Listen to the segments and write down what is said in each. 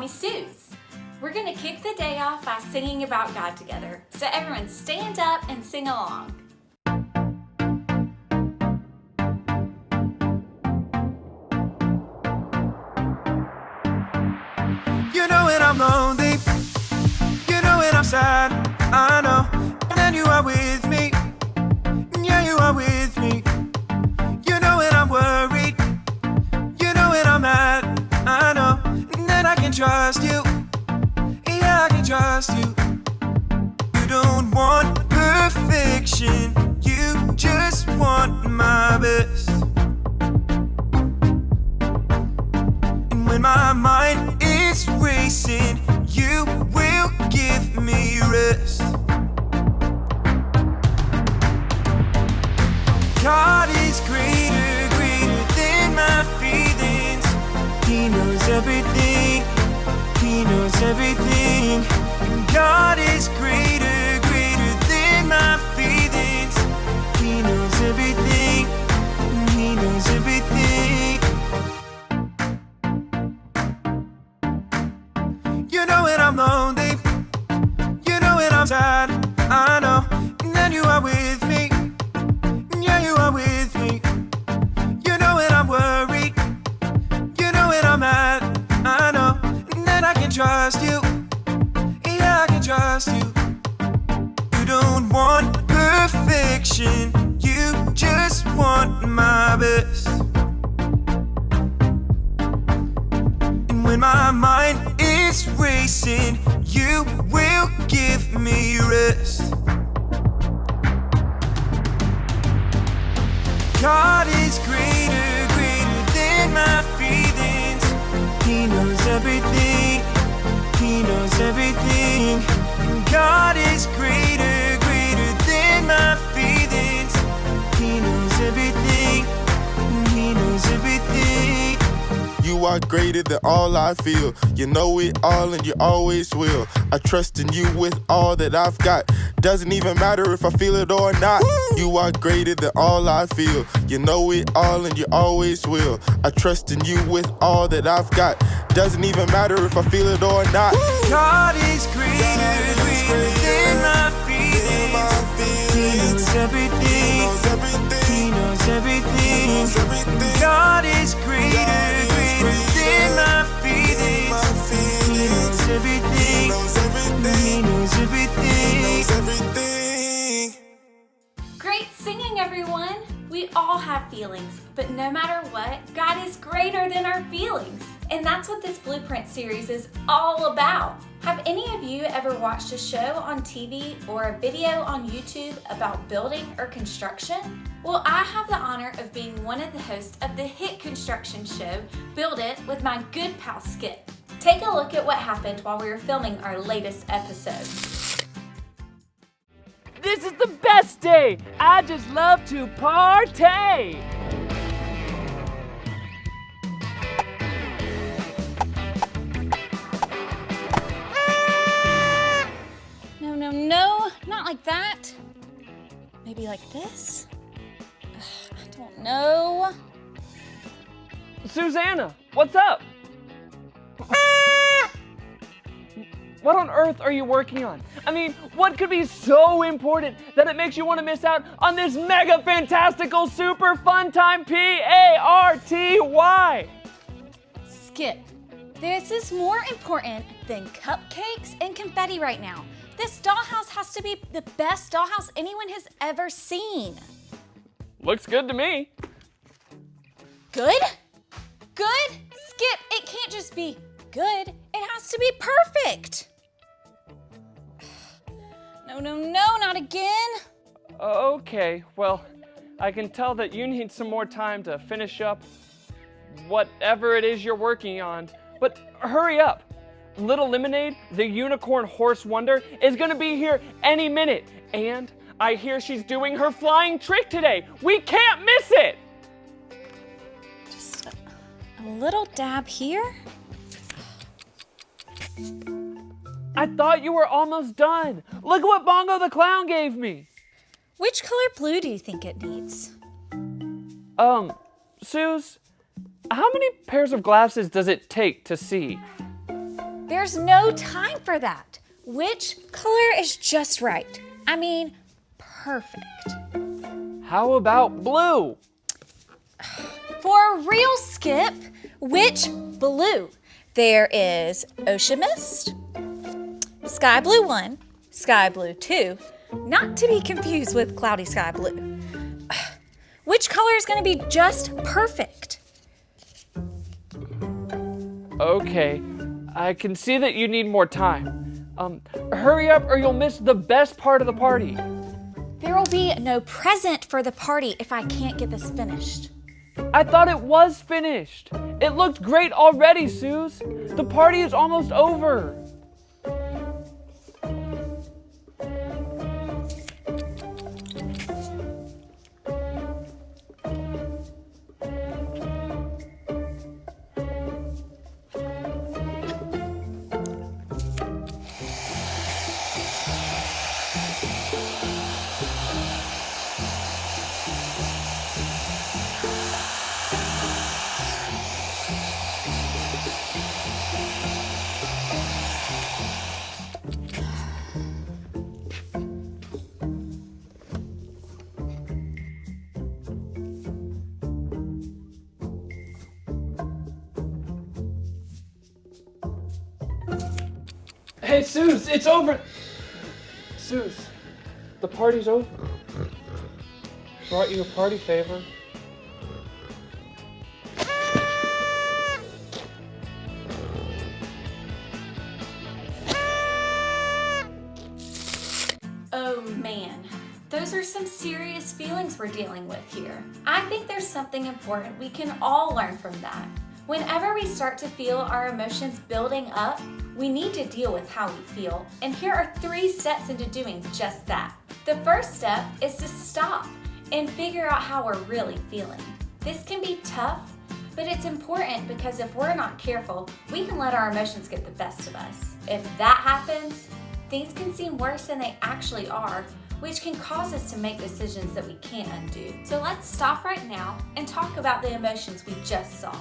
me Suze. We're going to kick the day off by singing about God together. So everyone stand up and sing along. You know when I'm lonely, you know when I'm sad, I know. And then you are with me, yeah, you are with me. You know when I'm worried, you know when I'm mad, I know. And then I can trust you, yeah, I can trust you. You don't want perfection, you just want my best. And when my mind is racing, you will give me rest. God is greater, greater than my feelings. He knows everything, He knows everything. God is greater, greater than my feelings. He knows everything, He knows everything. You know when I'm lonely, you know when I'm sad, I know. And then you are with me, yeah, you are with me. You know when I'm worried, you know when I'm mad, I know. And then I can trust you, yeah, I can trust you. You don't want perfection, you just want my best. And when my mind is racing, you will give me rest. God is greater, greater than my feelings. He knows everything, He knows everything. God is greater, greater than my feelings. He knows everything, He knows everything. You are greater than all I feel. You know it all and you always will. I trust in you with all that I've got. Doesn't even matter if I feel it or not. You are greater than all I feel. You know it all and you always will. I trust in you with all that I've got. Doesn't even matter if I feel it or not. God is greater, greater than my feelings. He knows everything, He knows everything. God is greater, greater than my feelings. He knows everything, He knows everything. Great singing, everyone. We all have feelings, but no matter what, God is greater than our feelings. And that's what this Blueprint series is all about. Have any of you ever watched a show on TV or a video on YouTube about building or construction? Well, I have the honor of being one of the hosts of the hit construction show, Build It, with my good pal Skip. Take a look at what happened while we were filming our latest episode. This is the best day! I just love to party! No, not like that. Maybe like this? I don't know. Suzanna, what's up? What on earth are you working on? I mean, what could be so important that it makes you want to miss out on this mega fantastical super fun time party? Skip, this is more important than cupcakes and confetti right now. This dollhouse has to be the best dollhouse anyone has ever seen. Looks good to me. Good? Good? Skip, it can't just be good. It has to be perfect. No, not again. Okay, well, I can tell that you need some more time to finish up whatever it is you're working on, but hurry up. Little Lemonade, the unicorn horse wonder, is gonna be here any minute. And I hear she's doing her flying trick today. We can't miss it! Just a little dab here. I thought you were almost done. Look what Bongo the Clown gave me. Which color blue do you think it needs? Suze, how many pairs of glasses does it take to see? There's no time for that. Which color is just right? I mean, perfect. How about blue? For a real Skip, which blue? There is ocean mist, sky blue 1, sky blue 2, not to be confused with cloudy sky blue. Which color is going to be just perfect? Okay, I can see that you need more time. Hurry up or you'll miss the best part of the party. There will be no present for the party if I can't get this finished. I thought it was finished. It looked great already, Suze. The party is almost over. Hey, Suze, it's over. Suze, the party's over. Brought you a party favor. Oh man, those are some serious feelings we're dealing with here. I think there's something important we can all learn from that. Whenever we start to feel our emotions building up, we need to deal with how we feel. And here are 3 steps into doing just that. The first step is to stop and figure out how we're really feeling. This can be tough, but it's important because if we're not careful, we can let our emotions get the best of us. If that happens, things can seem worse than they actually are, which can cause us to make decisions that we can't undo. So let's stop right now and talk about the emotions we just saw.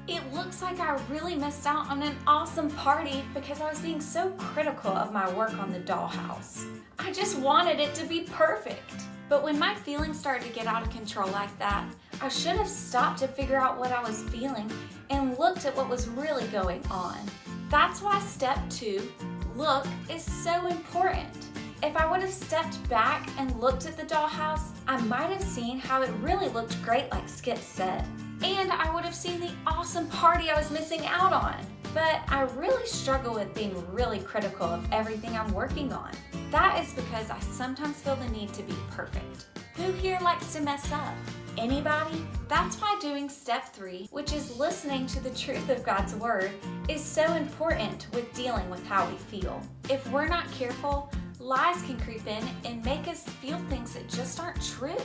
It looks like I really missed out on an awesome party because I was being so critical of my work on the dollhouse. I just wanted it to be perfect. But when my feelings started to get out of control like that, I should have stopped to figure out what I was feeling and looked at what was really going on. That's why step 2, look, is so important. If I would have stepped back and looked at the dollhouse, I might have seen how it really looked great like Skip said. And I would have seen the awesome party I was missing out on. But I really struggle with being really critical of everything I'm working on. That is because I sometimes feel the need to be perfect. Who here likes to mess up? Anybody? That's why doing step 3, which is listening to the truth of God's word, is so important with dealing with how we feel. If we're not careful, lies can creep in and make us feel things that just aren't true.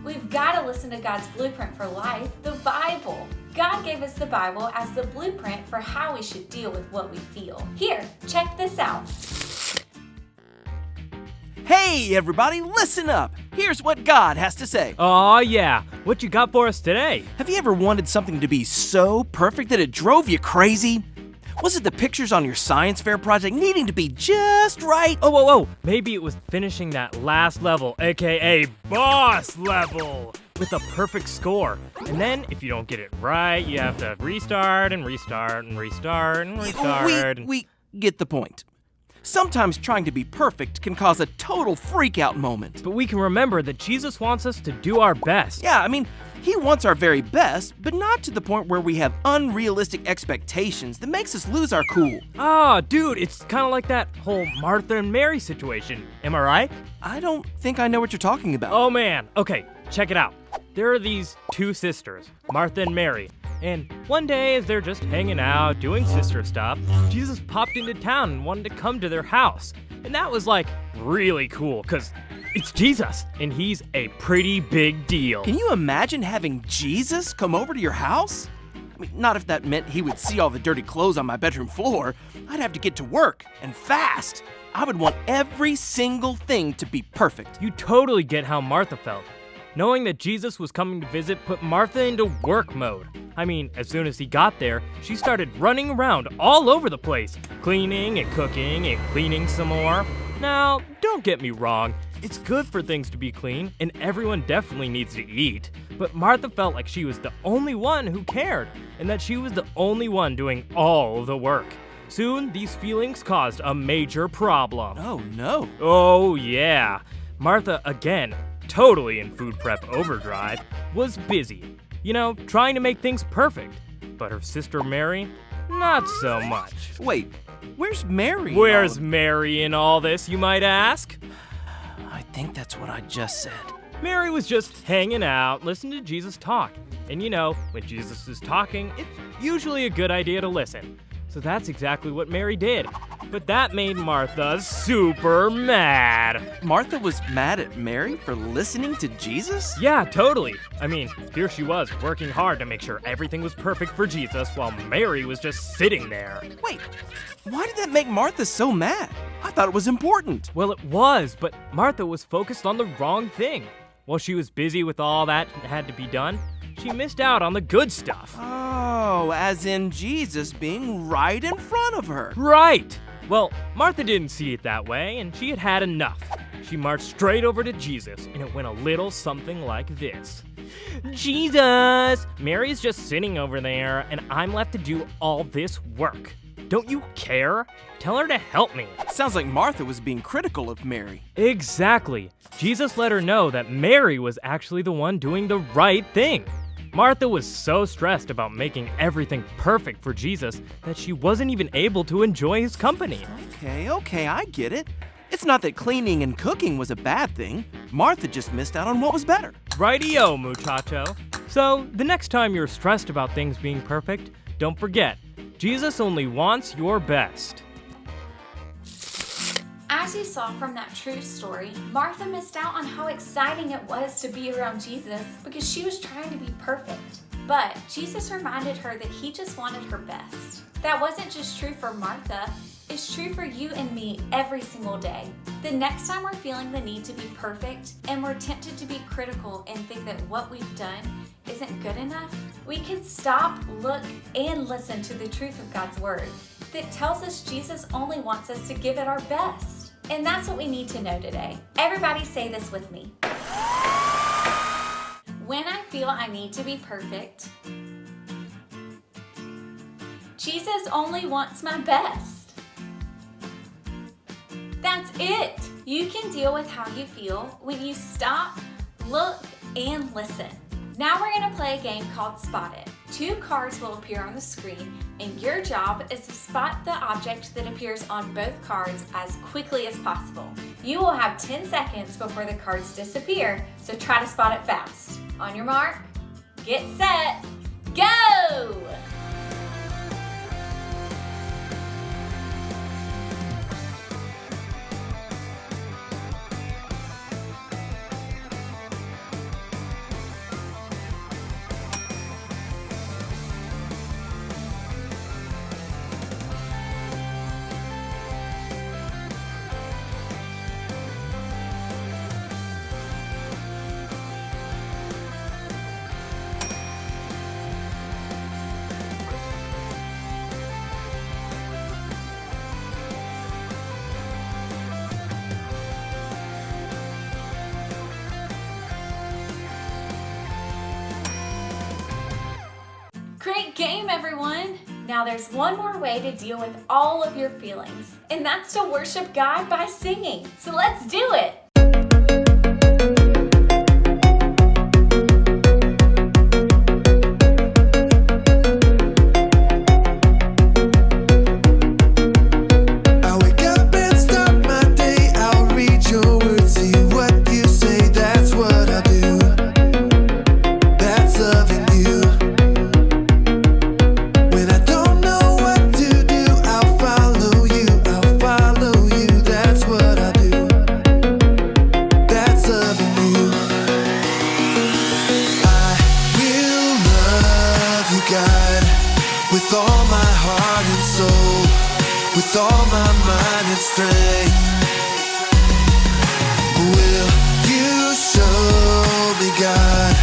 We've got to listen to God's blueprint for life, the Bible. God gave us the Bible as the blueprint for how we should deal with what we feel. Here, check this out. Hey everybody, listen up! Here's what God has to say. Aw, yeah. What you got for us today? Have you ever wanted something to be so perfect that it drove you crazy? Was it the pictures on your science fair project needing to be just right? Oh, whoa, whoa. Maybe it was finishing that last level, aka boss level. with a perfect score. And then, if you don't get it right, you have to restart and restart and restart and restart. We get the point. Sometimes trying to be perfect can cause a total freak-out moment. But we can remember that Jesus wants us to do our best. Yeah, I mean, he wants our very best, but not to the point where we have unrealistic expectations that makes us lose our cool. Ah, dude, it's kind of like that whole Martha and Mary situation. Am I right? I don't think I know what you're talking about. Oh man, okay, check it out. There are these two sisters, Martha and Mary. And one day, as they're just hanging out, doing sister stuff, Jesus popped into town and wanted to come to their house. And that was like really cool, because it's Jesus, and he's a pretty big deal. Can you imagine having Jesus come over to your house? I mean, not if that meant he would see all the dirty clothes on my bedroom floor. I'd have to get to work, and fast. I would want every single thing to be perfect. You totally get how Martha felt. Knowing that Jesus was coming to visit put Martha into work mode. I mean, as soon as he got there, she started running around all over the place, cleaning and cooking and cleaning some more. Now, don't get me wrong, it's good for things to be clean, and everyone definitely needs to eat. But Martha felt like she was the only one who cared, and that she was the only one doing all the work. Soon, these feelings caused a major problem. Oh no. Oh yeah. Martha, again, totally in food prep overdrive, was busy. You know, trying to make things perfect. But her sister Mary, not so much. Wait, where's Mary? Where's Mary in all this, you might ask? I think that's what I just said. Mary was just hanging out, listening to Jesus talk. And you know, when Jesus is talking, it's usually a good idea to listen. So that's exactly what Mary did. But that made Martha super mad. Martha was mad at Mary for listening to Jesus? Yeah, totally. I mean, here she was working hard to make sure everything was perfect for Jesus while Mary was just sitting there. Wait, why did that make Martha so mad? I thought it was important. Well, it was, but Martha was focused on the wrong thing. While she was busy with all that had to be done, she missed out on the good stuff. Oh, as in Jesus being right in front of her. Right! Well, Martha didn't see it that way, and she had had enough. She marched straight over to Jesus, and it went a little something like this. Jesus! Mary's just sitting over there, and I'm left to do all this work. Don't you care? Tell her to help me. Sounds like Martha was being critical of Mary. Exactly. Jesus let her know that Mary was actually the one doing the right thing. Martha was so stressed about making everything perfect for Jesus that she wasn't even able to enjoy his company. Okay, I get it. It's not that cleaning and cooking was a bad thing. Martha just missed out on what was better. Righty-o, muchacho. So, the next time you're stressed about things being perfect, don't forget, Jesus only wants your best. As you saw from that true story, Martha missed out on how exciting it was to be around Jesus because she was trying to be perfect. But Jesus reminded her that he just wanted her best. That wasn't just true for Martha, it's true for you and me every single day. The next time we're feeling the need to be perfect and we're tempted to be critical and think that what we've done isn't good enough, we can stop, look, and listen to the truth of God's word that tells us Jesus only wants us to give it our best. And that's what we need to know today. Everybody say this with me. When I feel I need to be perfect, Jesus only wants my best. That's it. You can deal with how you feel when you stop, look, and listen. Now we're gonna play a game called Spot It. 2 cards will appear on the screen, and your job is to spot the object that appears on both cards as quickly as possible. You will have 10 seconds before the cards disappear, so try to spot it fast. On your mark, get set, go! Great game, everyone! Now there's one more way to deal with all of your feelings, and that's to worship God by singing. So let's do it! With all my heart and soul, with all my mind and strength, will you show me, God,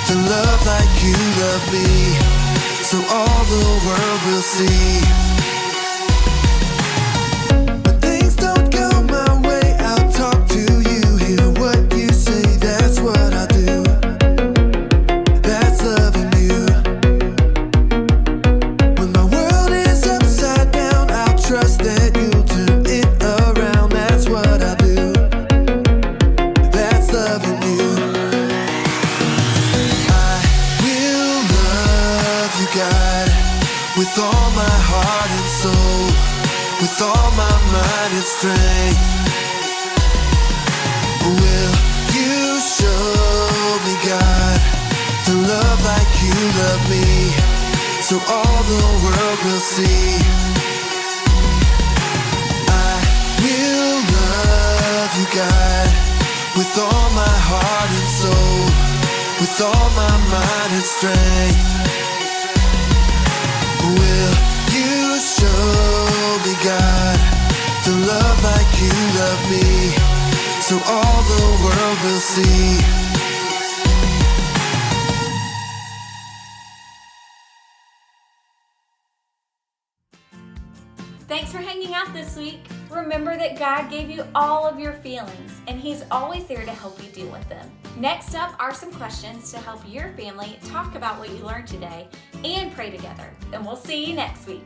to love like you love me, so all the world will see. When things don't go my way, I'll talk to you, hear what you say, that's what I do. That's loving you. Trust that you'll turn it around, that's what I do. That's loving you. I will love you, God, with all my heart and soul, with all my mind and strength. Will you show me, God, to love like you love me, so all the world will see. Will love you, God, with all my heart and soul, with all my mind and strength. Will you show me, God, to love like you love me, so all the world will see. Thanks for hanging out this week. Remember that God gave you all of your feelings, and He's always there to help you deal with them. Next up are some questions to help your family talk about what you learned today and pray together. And we'll see you next week.